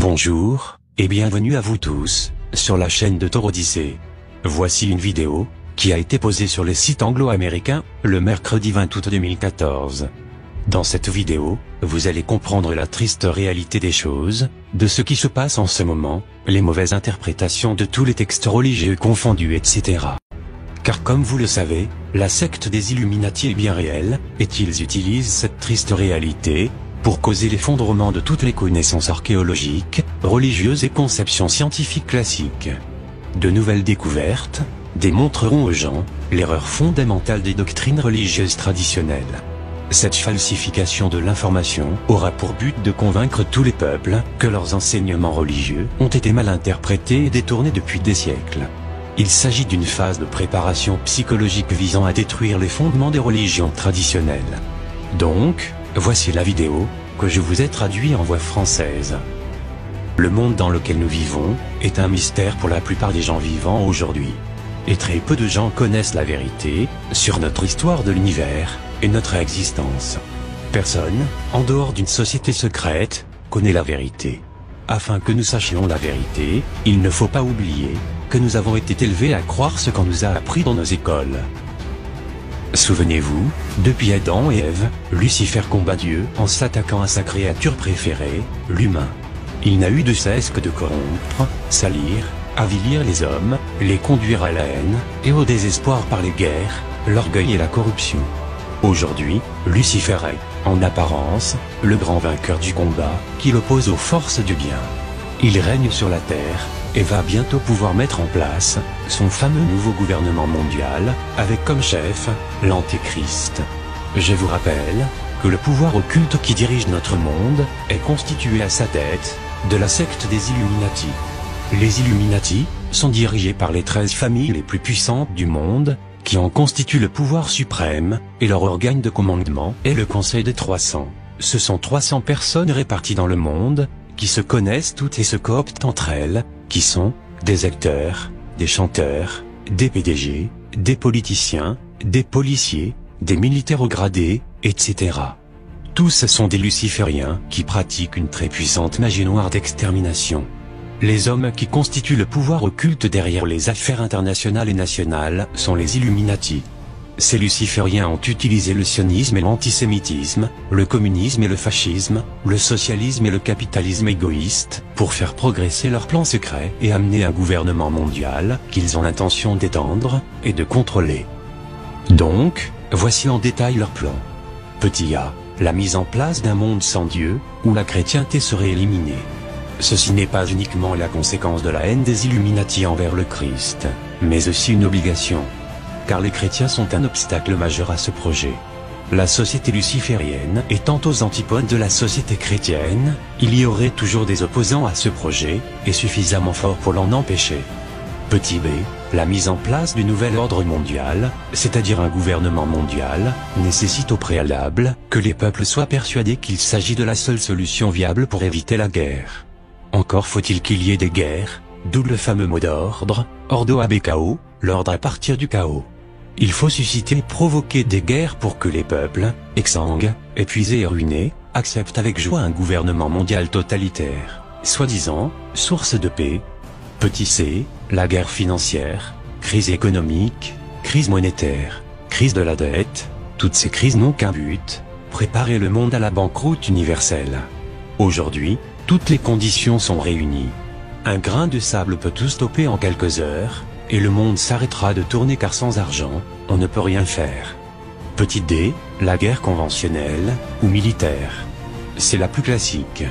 Bonjour, et bienvenue à vous tous, sur la chaîne de Taurodyssée. Voici une vidéo, qui a été posée sur les sites anglo-américains, le mercredi 20 août 2014. Dans cette vidéo, vous allez comprendre la triste réalité des choses, de ce qui se passe en ce moment, les mauvaises interprétations de tous les textes religieux confondus, etc. Car comme vous le savez, la secte des Illuminati est bien réelle, et ils utilisent cette triste réalité pour causer l'effondrement de toutes les connaissances archéologiques, religieuses et conceptions scientifiques classiques. De nouvelles découvertes démontreront aux gens l'erreur fondamentale des doctrines religieuses traditionnelles. Cette falsification de l'information aura pour but de convaincre tous les peuples que leurs enseignements religieux ont été mal interprétés et détournés depuis des siècles. Il s'agit d'une phase de préparation psychologique visant à détruire les fondements des religions traditionnelles. Donc, voici la vidéo, que je vous ai traduite en voix française. Le monde dans lequel nous vivons, est un mystère pour la plupart des gens vivants aujourd'hui. Et très peu de gens connaissent la vérité, sur notre histoire de l'univers, et notre existence. Personne, en dehors d'une société secrète, connaît la vérité. Afin que nous sachions la vérité, il ne faut pas oublier, que nous avons été élevés à croire ce qu'on nous a appris dans nos écoles. Souvenez-vous, depuis Adam et Ève, Lucifer combat Dieu en s'attaquant à sa créature préférée, l'humain. Il n'a eu de cesse que de corrompre, salir, avilir les hommes, les conduire à la haine, et au désespoir par les guerres, l'orgueil et la corruption. Aujourd'hui, Lucifer est, en apparence, le grand vainqueur du combat, qui l'oppose aux forces du bien. Il règne sur la terre, et va bientôt pouvoir mettre en place son fameux nouveau gouvernement mondial, avec comme chef, l'Antéchrist. Je vous rappelle que le pouvoir occulte qui dirige notre monde est constitué à sa tête de la secte des Illuminati. Les Illuminati sont dirigés par les 13 familles les plus puissantes du monde, qui en constituent le pouvoir suprême, et leur organe de commandement est le Conseil des 300. Ce sont 300 personnes réparties dans le monde, qui se connaissent toutes et se cooptent entre elles, qui sont des acteurs, des chanteurs, des PDG, des politiciens, des policiers, des militaires au gradé, etc. Tous sont des lucifériens qui pratiquent une très puissante magie noire d'extermination. Les hommes qui constituent le pouvoir occulte derrière les affaires internationales et nationales sont les Illuminati. Ces lucifériens ont utilisé le sionisme et l'antisémitisme, le communisme et le fascisme, le socialisme et le capitalisme égoïste, pour faire progresser leurs plans secrets et amener un gouvernement mondial qu'ils ont l'intention d'étendre et de contrôler. Donc, voici en détail leur plan. Petit a, la mise en place d'un monde sans Dieu, où la chrétienté serait éliminée. Ceci n'est pas uniquement la conséquence de la haine des Illuminati envers le Christ, mais aussi une obligation. Car les chrétiens sont un obstacle majeur à ce projet. La société luciférienne étant aux antipodes de la société chrétienne, il y aurait toujours des opposants à ce projet, et suffisamment forts pour l'en empêcher. Petit b, la mise en place du nouvel ordre mondial, c'est-à-dire un gouvernement mondial, nécessite au préalable que les peuples soient persuadés qu'il s'agit de la seule solution viable pour éviter la guerre. Encore faut-il qu'il y ait des guerres, d'où le fameux mot d'ordre, ordo ab chaos, l'ordre à partir du chaos. Il faut susciter et provoquer des guerres pour que les peuples, exsangues, épuisés et ruinés, acceptent avec joie un gouvernement mondial totalitaire, soi-disant, source de paix. Petit c, la guerre financière, crise économique, crise monétaire, crise de la dette, toutes ces crises n'ont qu'un but, préparer le monde à la banqueroute universelle. Aujourd'hui, toutes les conditions sont réunies. Un grain de sable peut tout stopper en quelques heures, et le monde s'arrêtera de tourner car sans argent, on ne peut rien faire. Petit d, la guerre conventionnelle, ou militaire. C'est la plus classique.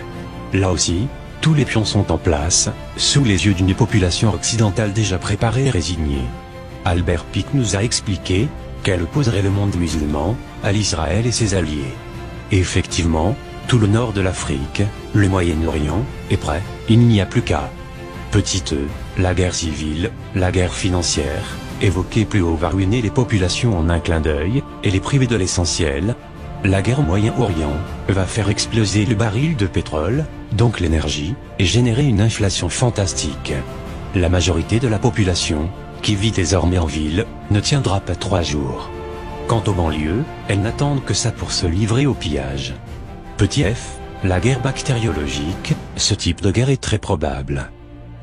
Là aussi, tous les pions sont en place, sous les yeux d'une population occidentale déjà préparée et résignée. Albert Pike nous a expliqué qu'elle opposerait le monde musulman à l'Israël et ses alliés. Et effectivement, tout le nord de l'Afrique, le Moyen-Orient, est prêt, il n'y a plus qu'à. Petit e, la guerre civile, la guerre financière, évoquée plus haut va ruiner les populations en un clin d'œil, et les priver de l'essentiel. La guerre au Moyen-Orient va faire exploser le baril de pétrole, donc l'énergie, et générer une inflation fantastique. La majorité de la population, qui vit désormais en ville, ne tiendra pas 3 jours. Quant aux banlieues, elles n'attendent que ça pour se livrer au pillage. Petit f, la guerre bactériologique, ce type de guerre est très probable.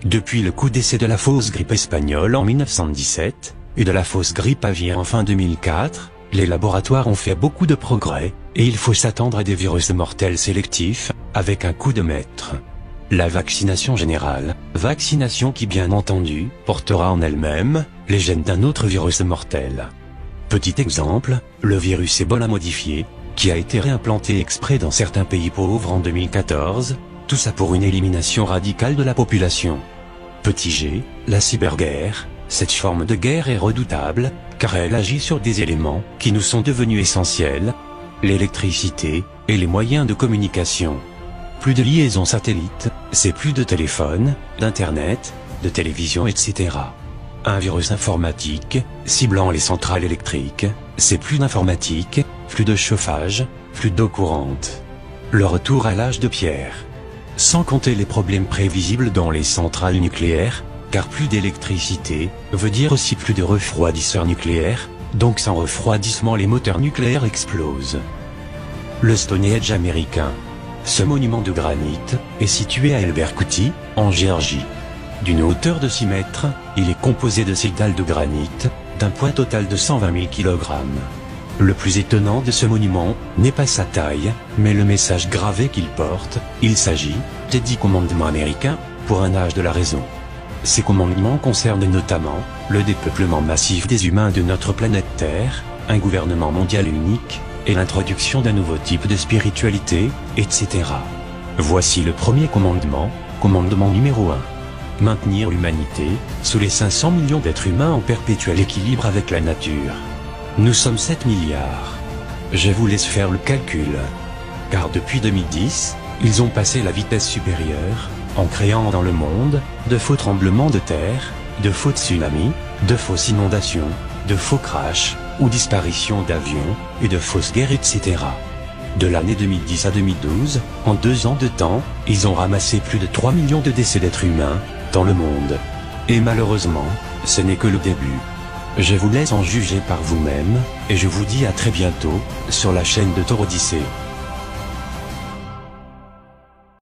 Depuis le coup d'essai de la fausse grippe espagnole en 1917, et de la fausse grippe aviaire en fin 2004, les laboratoires ont fait beaucoup de progrès, et il faut s'attendre à des virus mortels sélectifs, avec un coup de maître. La vaccination générale, vaccination qui bien entendu, portera en elle-même, les gènes d'un autre virus mortel. Petit exemple, le virus Ebola modifié, qui a été réimplanté exprès dans certains pays pauvres en 2014, tout ça pour une élimination radicale de la population. Petit g, la cyberguerre, cette forme de guerre est redoutable, car elle agit sur des éléments qui nous sont devenus essentiels, l'électricité et les moyens de communication. Plus de liaisons satellites, c'est plus de téléphone, d'internet, de télévision, etc. Un virus informatique, ciblant les centrales électriques, c'est plus d'informatique, plus de chauffage, plus d'eau courante. Le retour à l'âge de pierre. Sans compter les problèmes prévisibles dans les centrales nucléaires, car plus d'électricité, veut dire aussi plus de refroidisseurs nucléaires, donc sans refroidissement les moteurs nucléaires explosent. Le Stonehenge américain. Ce monument de granit est situé à El-Berkouti, en Géorgie. D'une hauteur de 6 mètres, il est composé de 6 dalles de granit, d'un poids total de 120 000 kg. Le plus étonnant de ce monument n'est pas sa taille, mais le message gravé qu'il porte. Il s'agit des 10 commandements américains pour un âge de la raison. Ces commandements concernent notamment le dépeuplement massif des humains de notre planète Terre, un gouvernement mondial unique, et l'introduction d'un nouveau type de spiritualité, etc. Voici le premier commandement, commandement numéro 1. Maintenir l'humanité, sous les 500 millions d'êtres humains en perpétuel équilibre avec la nature. Nous sommes 7 milliards. Je vous laisse faire le calcul. Car depuis 2010, ils ont passé la vitesse supérieure, en créant dans le monde, de faux tremblements de terre, de faux tsunamis, de fausses inondations, de faux crashs, ou disparitions d'avions, et de fausses guerres, etc. De l'année 2010 à 2012, en 2 ans de temps, ils ont ramassé plus de 3 millions de décès d'êtres humains, dans le monde. Et malheureusement, ce n'est que le début. Je vous laisse en juger par vous-même, et je vous dis à très bientôt, sur la chaîne de Thor Odyssey.